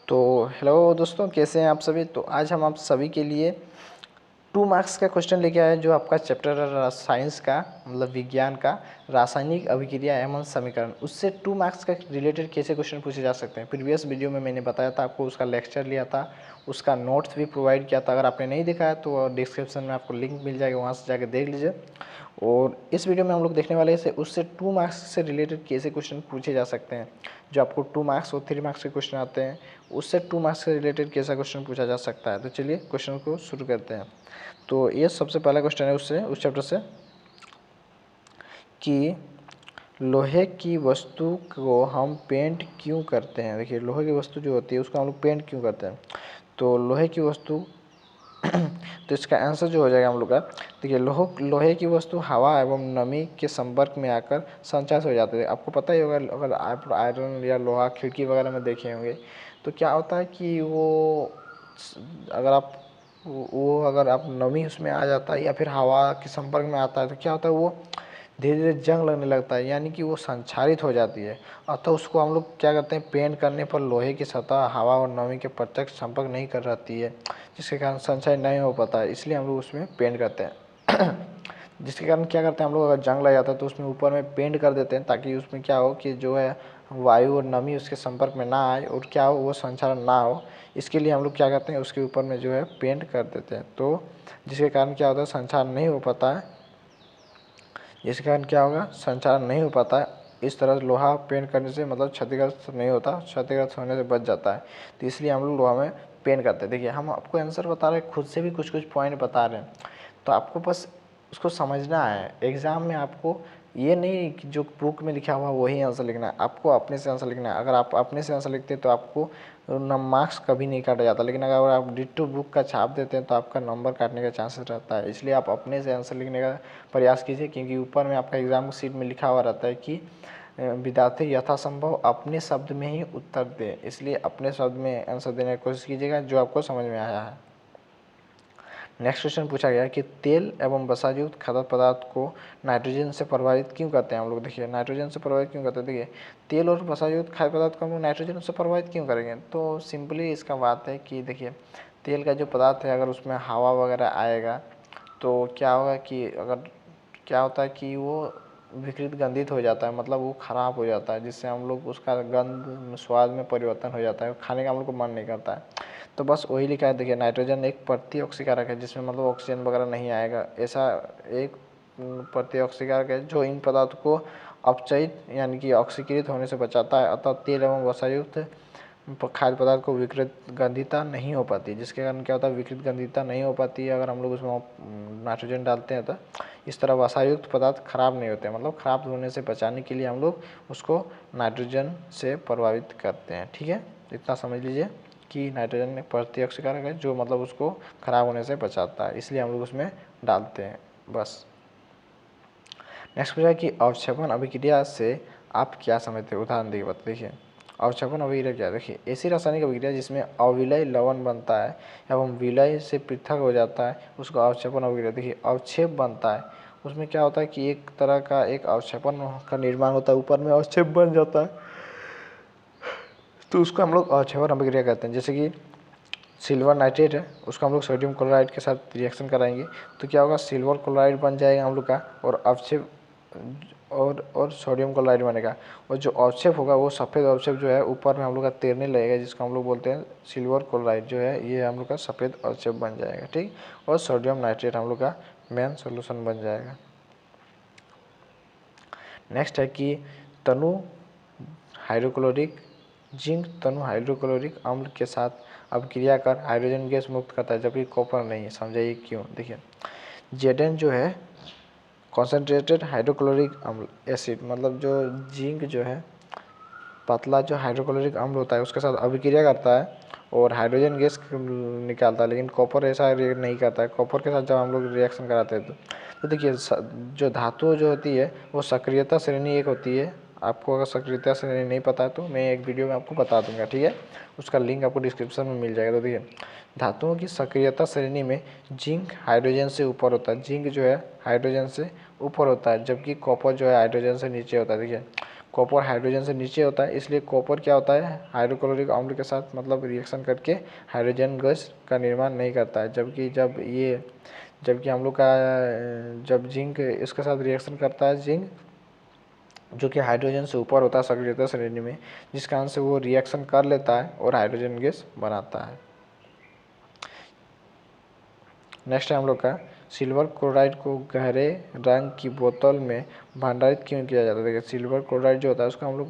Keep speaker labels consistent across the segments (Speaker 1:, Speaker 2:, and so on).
Speaker 1: तो हेलो दोस्तों, कैसे हैं आप सभी। तो आज हम आप सभी के लिए 2 मार्क्स का क्वेश्चन लेके आए जो आपका चैप्टर है साइंस का, मतलब विज्ञान का, रासायनिक अभिक्रिया एवं समीकरण। उससे 2 मार्क्स का रिलेटेड कैसे क्वेश्चन पूछे जा सकते हैं। प्रीवियस वीडियो में मैंने बताया था आपको, उसका लेक्चर लिया था, उसका नोट्स भी प्रोवाइड किया था। अगर आपने नहीं देखा है तो डिस्क्रिप्शन में आपको लिंक मिल जाएगा, वहाँ से जाकर देख लीजिए। और इस वीडियो में हम लोग देखने वाले हैं उससे 2 मार्क्स से रिलेटेड कैसे क्वेश्चन पूछे जा सकते हैं। जो आपको 2 मार्क्स और 3 मार्क्स के क्वेश्चन आते हैं, उससे 2 मार्क्स से रिलेटेड कैसा क्वेश्चन पूछा जा सकता है। तो चलिए क्वेश्चन को शुरू करते हैं। तो ये सबसे पहला क्वेश्चन है उस चैप्टर से कि लोहे की वस्तु को हम पेंट क्यों करते हैं। देखिए, लोहे की वस्तु जो होती है उसको हम लोग पेंट क्यों करते हैं। तो लोहे की वस्तु तो इसका आंसर जो हो जाएगा हम लोग का, देखिए, लोहे की वस्तु हवा एवं नमी के संपर्क में आकर संचार हो जाते हैं। आपको पता ही होगा, अगर आप आयरन या लोहा खिड़की वगैरह में देखे होंगे तो क्या होता है कि अगर आप नमी उसमें आ जाता है या फिर हवा के संपर्क में आता है तो क्या होता है, वो धीरे धीरे जंग लगने लगता है, यानी कि वो संक्षारित हो जाती है। अतः उसको हम लोग क्या करते हैं, पेंट करने पर लोहे की सतह हवा और नमी के प्रत्यक्ष संपर्क नहीं कर रहती है, जिसके कारण संचय नहीं हो पाता है, इसलिए हम लोग उसमें पेंट करते हैं। जिसके कारण क्या करते हैं हम लोग, अगर जंग लग जाता है तो उसमें ऊपर में पेंट कर देते हैं, ताकि उसमें क्या हो कि जो है वायु और नमी उसके संपर्क में ना आए और क्या हो, वो संचालन ना हो। इसके लिए हम लोग क्या करते हैं, उसके ऊपर में जो है पेंट कर देते हैं। तो जिसके कारण क्या होता है, संचार नहीं हो पाता है। जिसके कारण क्या होगा, संचार नहीं हो पाता है। इस तरह लोहा पेंट करने से मतलब क्षतिग्रस्त नहीं होता, क्षतिग्रस्त होने से बच जाता है। तो इसलिए हम लोग लोहा में पेंट करते हैं। देखिए, हम आपको आंसर बता रहे हैं, खुद से भी कुछ कुछ पॉइंट बता रहे हैं, तो आपको बस उसको समझना है। एग्ज़ाम में आपको ये नहीं कि जो बुक में लिखा हुआ वही आंसर लिखना है, आपको अपने से आंसर लिखना है। अगर आप अपने से आंसर लिखते हैं तो आपको मार्क्स कभी नहीं काटा जाता, लेकिन अगर आप डिट्टो बुक का छाप देते हैं तो आपका नंबर काटने का चांसेस रहता है। इसलिए आप अपने से आंसर लिखने का प्रयास कीजिए, क्योंकि ऊपर में आपका एग्जाम सीट में लिखा हुआ रहता है कि विद्यार्थी यथासंभव अपने शब्द में ही उत्तर दे। इसलिए अपने शब्द में आंसर देने की कोशिश कीजिएगा जो आपको समझ में आया है। नेक्स्ट क्वेश्चन पूछा गया कि तेल एवं वसायुक्त खाद्य पदार्थ को नाइट्रोजन से प्रभावित क्यों करते हैं हम लोग। देखिए, नाइट्रोजन से प्रभावित क्यों करते हैं। देखिए, तेल और वसायुक्त खाद्य पदार्थ को हम लोग नाइट्रोजन से प्रभावित क्यों करेंगे। तो सिंपली इसका बात है कि देखिए, तेल का जो पदार्थ है अगर उसमें हवा वगैरह आएगा तो क्या होगा कि अगर क्या होता है कि वो विकृत गंधित हो जाता है, मतलब वो ख़राब हो जाता है, जिससे हम लोग उसका गंध स्वाद में परिवर्तन हो जाता है, खाने का हम लोग को मन नहीं करता है। तो बस वही लिखा है। देखिए, नाइट्रोजन एक प्रतिऑक्सीकारक है, जिसमें मतलब ऑक्सीजन वगैरह नहीं आएगा। ऐसा एक प्रतिऑक्सीकारक है जो इन पदार्थों को अपचयित यानी कि ऑक्सीकृत होने से बचाता है। अतः तेल एवं वसायुक्त खाद्य पदार्थ को विकृत गंधिता नहीं हो पाती, जिसके कारण क्या होता है, विकृत गंधिता नहीं हो पाती है अगर हम लोग उसमें नाइट्रोजन डालते हैं। तो इस तरह वसायुक्त पदार्थ खराब नहीं होते, मतलब खराब होने से बचाने के लिए हम लोग उसको नाइट्रोजन से प्रभावित करते हैं। ठीक है, इतना समझ लीजिए कि नाइट्रोजन एक प्रतिऑक्सीकारक है जो मतलब उसको खराब होने से बचाता है, इसलिए हम लोग उसमें डालते हैं। बस। नेक्स्ट पूछा कि अवक्षेपण अभिक्रिया से आप क्या समझते हैं, उदाहरण देखिए बता। देखिए, अवक्षेपण अभिक्रिया क्या है। देखिए, ऐसी रासायनिक अभिक्रिया जिसमें अविलय लवण बनता है एवं विलय से पृथक हो जाता है उसको अवक्षेपण अभिक्रिया। देखिए, अवक्षेप बनता है, उसमें क्या होता है कि एक तरह का एक अवक्षेपण का निर्माण होता है, ऊपर में अवक्षेप बन जाता है, तो उसको हम लोग अवक्षेपण अभिक्रिया कहते हैं। जैसे कि सिल्वर नाइट्रेट है, उसको हम लोग सोडियम क्लोराइड के साथ रिएक्शन कराएंगे तो क्या होगा, सिल्वर क्लोराइड बन जाएगा हम लोग का, और अवक्षेप और सोडियम क्लोराइड बनेगा। और जो अवक्षेप होगा वो सफ़ेद अवक्षेप जो है ऊपर में हम लोग का तैरने लगेगा, जिसको हम लोग बोलते हैं सिल्वर क्लोराइड जो है, ये हम लोग का सफ़ेद अवक्षेप बन जाएगा। ठीक, और सोडियम नाइट्रेट हम लोग का मेन सोल्यूशन बन जाएगा। नेक्स्ट है कि तनु हाइड्रोक्लोरिक जिंक तनु हाइड्रोक्लोरिक अम्ल के साथ अभिक्रिया कर हाइड्रोजन गैस मुक्त करता है, जबकि कॉपर नहीं। समझाइए क्यों। देखिए, Zn जो है कॉन्सेंट्रेटेड हाइड्रोक्लोरिक अम्ल एसिड, मतलब जो जिंक जो है पतला जो हाइड्रोक्लोरिक अम्ल होता है उसके साथ अभिक्रिया करता है और हाइड्रोजन गैस निकालता है, लेकिन कॉपर ऐसा नहीं करता है। कॉपर के साथ जब हम लोग रिएक्शन कराते हैं तो देखिए, जो धातु जो होती है वो सक्रियता श्रेणी एक होती है। आपको अगर सक्रियता श्रेणी नहीं पता है तो मैं एक वीडियो में आपको बता दूंगा, ठीक है, उसका लिंक आपको डिस्क्रिप्शन में मिल जाएगा। तो देखिए, धातुओं की सक्रियता श्रेणी में जिंक हाइड्रोजन से ऊपर होता है, जिंक जो है हाइड्रोजन से ऊपर होता है, जबकि कॉपर जो है हाइड्रोजन से नीचे होता है। देखिए, कॉपर हाइड्रोजन से नीचे होता है, इसलिए कॉपर क्या होता है हाइड्रोक्लोरिक अम्ल के साथ मतलब रिएक्शन करके हाइड्रोजन गैस का निर्माण नहीं करता है। जबकि हम लोग का जब जिंक इसके साथ रिएक्शन करता है, जिंक जो कि हाइड्रोजन से ऊपर होता है सक्रियता श्रेणी में, जिस कारण से वो रिएक्शन कर लेता है और हाइड्रोजन गैस बनाता है। नेक्स्ट है हम लोग का सिल्वर क्लोराइड को गहरे रंग की बोतल में भंडारित क्यों किया जाता है। देखिए सिल्वर क्लोराइड जो होता है उसको हम लोग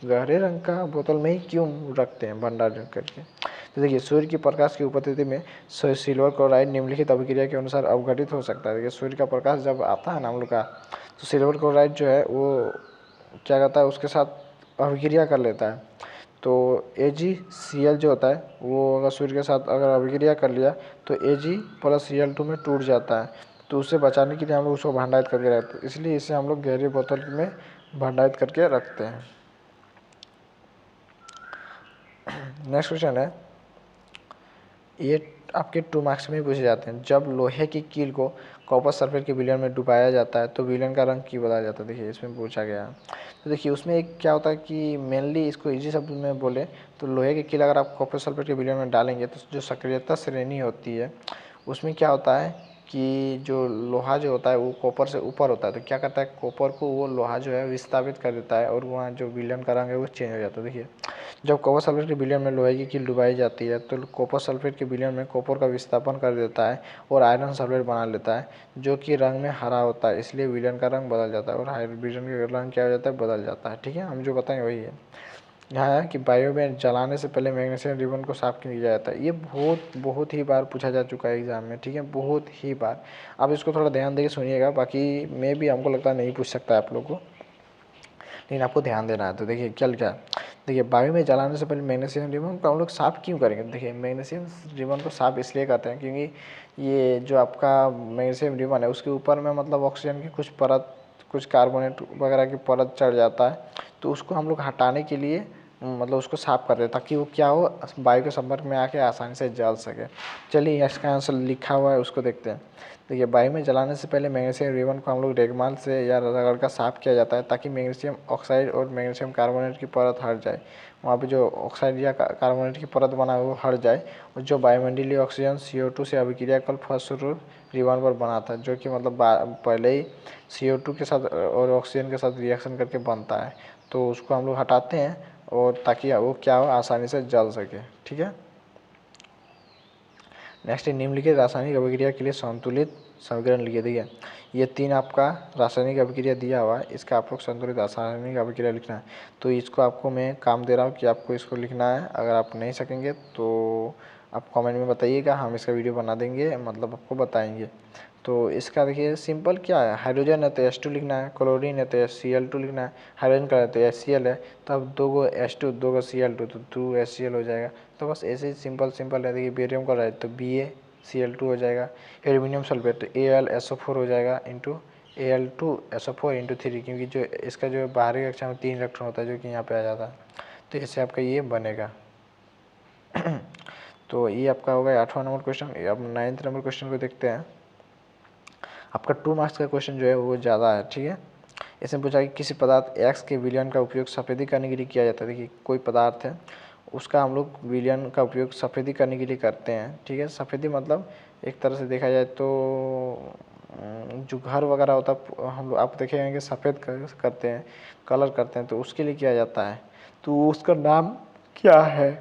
Speaker 1: गहरे रंग का बोतल में ही क्यों रखते हैं भंडारित करके। तो देखिए सूर्य की प्रकाश की उपस्थिति में सिल्वर क्लोराइड निम्नलिखित अभिक्रिया के अनुसार अवघटित हो सकता है। देखिए सूर्य का प्रकाश जब आता है ना हम लोग का, तो सिल्वर क्लोराइड जो है वो क्या करता है उसके साथ अभिक्रिया कर लेता है। तो AgCl जो होता है वो अगर सूर्य के साथ अगर अभिक्रिया कर लिया तो Ag+Cl2 में टूट जाता है। तो उससे बचाने के लिए हम लोग उसको भंडारित करके रखते हैं, इसलिए इसे हम लोग गहरी बोतल में भंडारित करके रखते हैं। नेक्स्ट क्वेश्चन है, ये आपके 2 मार्क्स में ही पूछे जाते हैं। जब लोहे की कील को कॉपर सल्फेट के विलयन में डुबाया जाता है तो विलयन का रंग क्यों बदल जाता है। देखिए इसमें पूछा गया। तो देखिए उसमें एक क्या होता है कि मेनली इसको इजी शब्द में बोले तो लोहे की कील अगर आप कॉपर सल्फेट के विलयन में डालेंगे तो जो सक्रियता श्रेणी होती है उसमें क्या होता है कि जो लोहा जो होता है वो कॉपर से ऊपर होता है। तो क्या करता है कॉपर को वो लोहा जो है विस्थापित कर देता है और वहाँ जो विलयन का रंग है वो चेंज हो जाता है। देखिए जब कॉपर सल्फेट के विलयन में लोहे की कील डुबाई जाती है तो कॉपर सल्फेट के विलयन में कॉपर का विस्थापन कर देता है और आयरन सल्फेट बना लेता है जो कि रंग में हरा होता है, इसलिए विलयन का रंग बदल जाता है और हाइड्रोजन का रंग क्या हो जाता है बदल जाता है। ठीक है, हम जो बताएंगे वही है। यहाँ है कि बायो में जलाने से पहले मैग्नीशियम रिबन को साफ क्यों किया जाता है। ये बहुत ही बार पूछा जा चुका है एग्जाम में। ठीक है, बहुत ही बार। आप इसको थोड़ा ध्यान देके सुनिएगा, बाकी मैं भी हमको लगता है नहीं पूछ सकता है आप लोग को, लेकिन आपको ध्यान देना है। तो देखिए क्या लिखा है, देखिए बायो में जलाने से पहले मैग्नीशियम रिबन को हम लोग साफ़ क्यों करेंगे। देखिए मैग्नीशियम रिबन को साफ़ इसलिए करते हैं क्योंकि ये जो आपका मैग्नीशियम रिबन है उसके ऊपर में मतलब ऑक्सीजन की कुछ परत, कुछ कार्बोनेट वगैरह की परत चढ़ जाता है, तो उसको हम लोग हटाने के लिए मतलब उसको साफ़ कर दें ताकि वो क्या हो वायु के संपर्क में आके आसानी से जल सके। चलिए इसका आंसर लिखा हुआ है उसको देखते हैं। देखिए वायु में जलाने से पहले मैग्नीशियम रिबन को हम लोग रेगमाल से या रगड़ कर साफ़ किया जाता है ताकि मैग्नीशियम ऑक्साइड और मैग्नीशियम कार्बोनेट की परत हट जाए। वहाँ पे जो ऑक्साइड या कार्बोनेट की परत बना है वो हट जाए और जो वायुमंडलीय ऑक्सीजन CO2 से अभिक्रिया कल फॉस्फोरस रिबन पर बनाता है, जो कि मतलब पहले ही CO2 के साथ और ऑक्सीजन के साथ रिएक्शन करके बनता है। तो उसको हम लोग हटाते हैं और ताकि वो क्या हो आसानी से जल सके। ठीक है, नेक्स्ट निम्नलिखित रासायनिक अभिक्रिया के लिए संतुलित समीकरण लिखिए। देखिए ये 3 आपका रासायनिक अभिक्रिया दिया हुआ है, इसका आप लोग संतुलित रासायनिक अभिक्रिया लिखना है। तो इसको आपको मैं काम दे रहा हूँ कि आपको इसको लिखना है। अगर आप नहीं सकेंगे तो आप कमेंट में बताइएगा, हम इसका वीडियो बना देंगे, मतलब आपको बताएंगे। तो इसका देखिए सिंपल क्या है, हाइड्रोजन है तो H2 लिखना है, क्लोरीन है तो Cl2 लिखना है, हाइड्रोजन का है तो HCl है, तो अब 2 गो H2 2 गो Cl2 तो 2HCl हो जाएगा। तो बस ऐसे ही सिंपल है। देखिए बेरियम का है तो BaCl2 हो जाएगा, एल्यूमिनियम सल्फेट तो AlSO4 हो जाएगा इंटू Al2SO4 इंटू 3, क्योंकि जो इसका जो बाहरी कक्षा में 3 इलेक्ट्रॉन होता है जो कि यहाँ पे आ जाता है, तो इससे आपका ये बनेगा। तो ये आपका होगा 8वां नंबर क्वेश्चन। अब 9th नंबर क्वेश्चन को देखते हैं। आपका 2 मार्क्स का क्वेश्चन जो है वो ज़्यादा है। ठीक है, इसमें पूछा कि किसी पदार्थ X के विलयन का उपयोग सफ़ेदी करने के लिए किया जाता है। देखिए कोई पदार्थ है उसका हम लोग विलयन का उपयोग सफ़ेदी करने के लिए करते हैं। ठीक है, सफ़ेदी मतलब एक तरह से देखा जाए तो जो घर वगैरह होता है हम लोग आप देखेंगे सफ़ेद करते हैं, कलर करते हैं, तो उसके लिए किया जाता है। तो उसका नाम क्या है।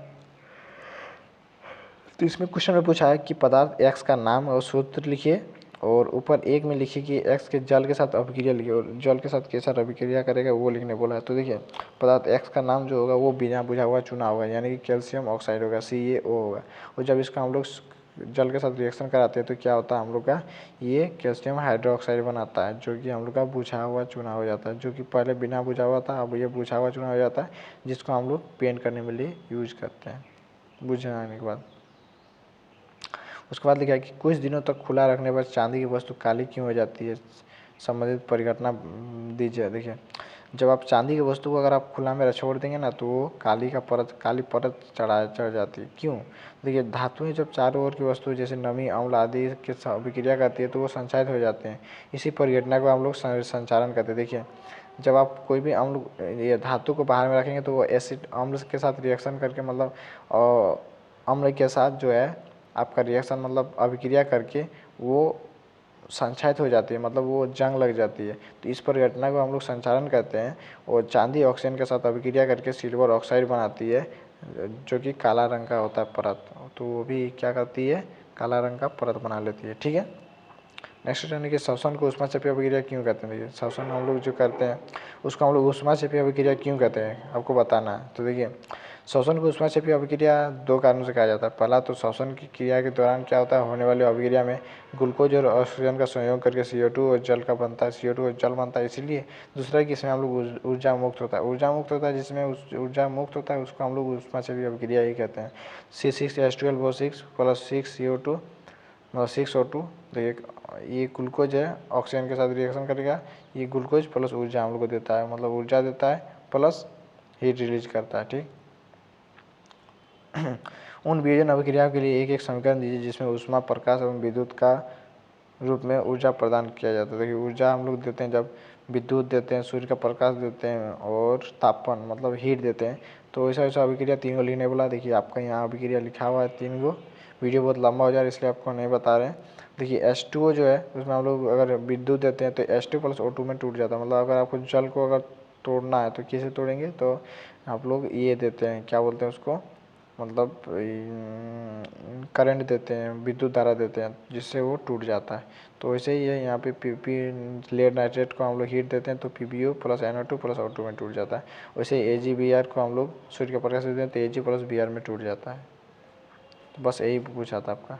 Speaker 1: तो इसमें क्वेश्चन में पूछा है कि पदार्थ X का नाम और सूत्र लिखिए और ऊपर 1 में लिखिए कि X के जल के साथ अभिक्रिया लिखिए और जल के साथ कैसा अभिक्रिया करेगा वो लिखने बोला है। तो देखिए पदार्थ X का नाम जो होगा वो बिना बुझा हुआ चुना होगा, यानी कि कैल्शियम ऑक्साइड होगा CaO होगा। और जब इसका हम लोग जल के साथ रिएक्शन कराते हैं तो क्या होता है हम लोग का ये कैल्शियम हाइड्रोक्साइड बनाता है, जो कि हम लोग का बुझा हुआ चुना हो जाता है, जो कि पहले बिना बुझा हुआ था, अब ये बुझा हुआ चुना हो जाता है, जिसको हम लोग पेंट करने के लिए यूज करते हैं बुझाने के बाद। उसके बाद लिखा है कि कुछ दिनों तक खुला रखने पर चांदी की वस्तु काली क्यों हो जाती है, संबंधित परिघटना दीजिए। देखिए जब आप चांदी की वस्तु को अगर आप खुला में छोड़ देंगे ना तो वो काली परत चढ़ जाती है। क्यों, देखिए धातुएं जब चारों ओर की वस्तु जैसे नमी अम्ल आदि के साथ अभिक्रिया करती है तो वो संचारित हो जाते हैं, इसी परिघटना को हम लोग संचारण कहते हैं। देखिए जब आप कोई भी अम्ल ये धातु को बाहर में रखेंगे तो वो एसिड अम्ल के साथ रिएक्शन करके मतलब अम्ल के साथ जो है आपका रिएक्शन मतलब अभिक्रिया करके वो संक्षारित हो जाती है, मतलब वो जंग लग जाती है। तो इस परिघटना को हम लोग संचारण कहते हैं। और चांदी ऑक्सीजन के साथ अभिक्रिया करके सिल्वर ऑक्साइड बनाती है, जो कि काला रंग का होता है परत। तो वो भी क्या करती है, काला रंग का परत बना लेती है। ठीक है, नेक्स्ट क्वेश्चन है कि श्वसन को ऊष्माक्षेपी अभिक्रिया क्यों कहते हैं। देखिए श्वसन हम लोग जो करते हैं उसको हम लोग ऊष्माक्षेपी अभिक्रिया क्यों कहते हैं, आपको बताना है। तो देखिए श्वसन को ऊष्माक्षेपी अभिक्रिया दो कारणों से कहा जाता है। पहला तो श्वसन की क्रिया के दौरान क्या होता है, होने वाली अभिक्रिया में ग्लूकोज और ऑक्सीजन का संयोग करके CO2 और जल का बनता है, CO2 और जल बनता है इसलिए। दूसरा कि इसमें हम लोग ऊर्जा मुक्त होता है, ऊर्जा मुक्त होता है, जिसमें ऊर्जा मुक्त होता है उसको हम लोग ऊष्माक्षेपी अभिक्रिया ही कहते हैं। C6H12O6 + 6CO2 6O2। देखिए ये ग्लूकोज है, ऑक्सीजन के साथ रिएक्शन करेगा, ये ग्लूकोज प्लस ऊर्जा हम लोग को देता है, मतलब ऊर्जा देता है प्लस हीट रिलीज करता है। ठीक उन वियोजन अभिक्रियाओं के लिए एक एक समीकरण दीजिए जिसमें ऊष्मा, प्रकाश एवं विद्युत का रूप में ऊर्जा प्रदान किया जाता है। देखिए ऊर्जा हम लोग देते हैं जब विद्युत देते हैं, सूर्य का प्रकाश देते हैं और तापमान मतलब हीट देते हैं। तो ऐसा ऐसा अभिक्रिया तीन को लिखने बोला। देखिए आपका यहाँ अभिक्रिया लिखा हुआ है तीन को, वीडियो बहुत लंबा हो जा रहा है इसलिए आपको नहीं बता रहे हैं। देखिए H2O जो है उसमें हम लोग अगर विद्युत देते हैं तो H2 + O2 में टूट जाता है। मतलब अगर आपको जल को अगर तोड़ना है तो किसे तोड़ेंगे, तो आप लोग ये देते हैं, क्या बोलते हैं उसको, मतलब करंट देते हैं, विद्युत धारा देते हैं जिससे वो टूट जाता है। तो वैसे ही है यहाँ पे PP लेड नाइट्रेट को हम लोग हीट देते हैं तो PbO + NO2 + O2 में टूट जाता है। वैसे AgBr को हम लोग सूर्य का प्रकाश देते हैं तो Ag + Br में टूट जाता है। तो बस यही पूछा था आपका।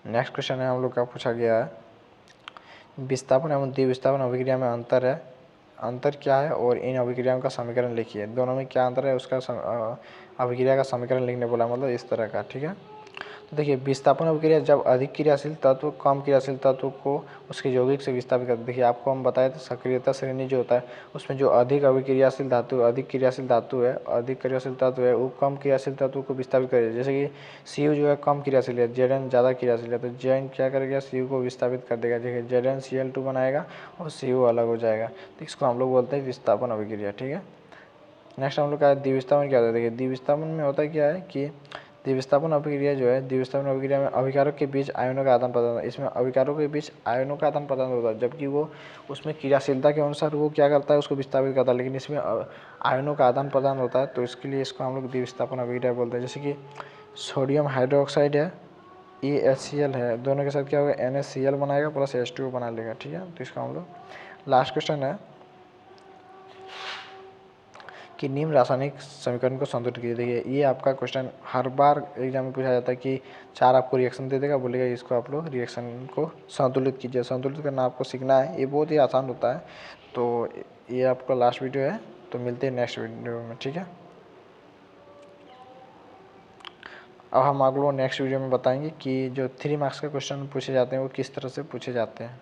Speaker 1: नेक्स्ट क्वेश्चन है हम लोग का पूछा गया है, विस्थापन एवं द्विविस्थापन अभिक्रिया में अंतर है, अंतर क्या है और इन अभिक्रियाओं का समीकरण लिखिए। दोनों में क्या अंतर है उसका अभिक्रिया का समीकरण लिखने बोला, मतलब इस तरह का। ठीक है, तो देखिए विस्थापन अभिक्रिया जब अधिक क्रियाशील तत्व कम क्रियाशील तत्व को उसके यौगिक से विस्थापित करते। देखिए आपको हम बताए थे सक्रियता श्रेणी जो होता है उसमें जो अधिक क्रियाशील धातु है, अधिक क्रियाशील तत्व है, वो कम क्रियाशील तत्व को विस्थापित करेगा। जैसे कि Cu जो है कम क्रियाशील है, Zn ज़्यादा क्रियाशील है, तो Zn क्या करेगा, Cu को विस्थापित कर देगा। देखिए ZnCl2 बनाएगा और Cu अलग हो जाएगा, तो इसको हम लोग बोलते हैं विस्थापन अभिक्रिया। ठीक है, नेक्स्ट हम लोग का द्विविस्थापन क्या होता है। देखिए द्विविस्थापन में होता है क्या है कि द्विविस्थापन अभिक्रिया जो है, द्विविस्थापन अभिक्रिया में अभिकारक के बीच आयनों का आदान प्रदान, इसमें अभिकारकों के बीच आयनों का आदान प्रदान होता है, जबकि वो उसमें क्रियाशीलता के अनुसार वो क्या करता है, उसको विस्थापित करता है, लेकिन इसमें आयनों का आदान प्रदान होता है, तो इसके लिए इसको हम लोग द्विविस्थापन अभिक्रिया बोलते हैं। जैसे कि सोडियम हाइड्रोक्साइड है, ये HCl है, दोनों के साथ क्या होगा, NaCl बनाएगा प्लस H2O बना लेगा। ठीक है, तो इसका हम लोग लास्ट क्वेश्चन है कि निम्न रासायनिक समीकरण को संतुलित कीजिए। देखिए ये आपका क्वेश्चन हर बार एग्जाम में पूछा जाता है कि चार आपको रिएक्शन दे देगा, बोलेगा इसको आप लोग रिएक्शन को संतुलित कीजिए। संतुलित करना आपको सीखना है, ये बहुत ही आसान होता है। तो ये आपका लास्ट वीडियो है, तो मिलते हैं नेक्स्ट वीडियो में। ठीक है, अब हम आप लोग नेक्स्ट वीडियो में बताएंगे कि जो 3 मार्क्स का क्वेश्चन पूछे जाते हैं वो किस तरह से पूछे जाते हैं।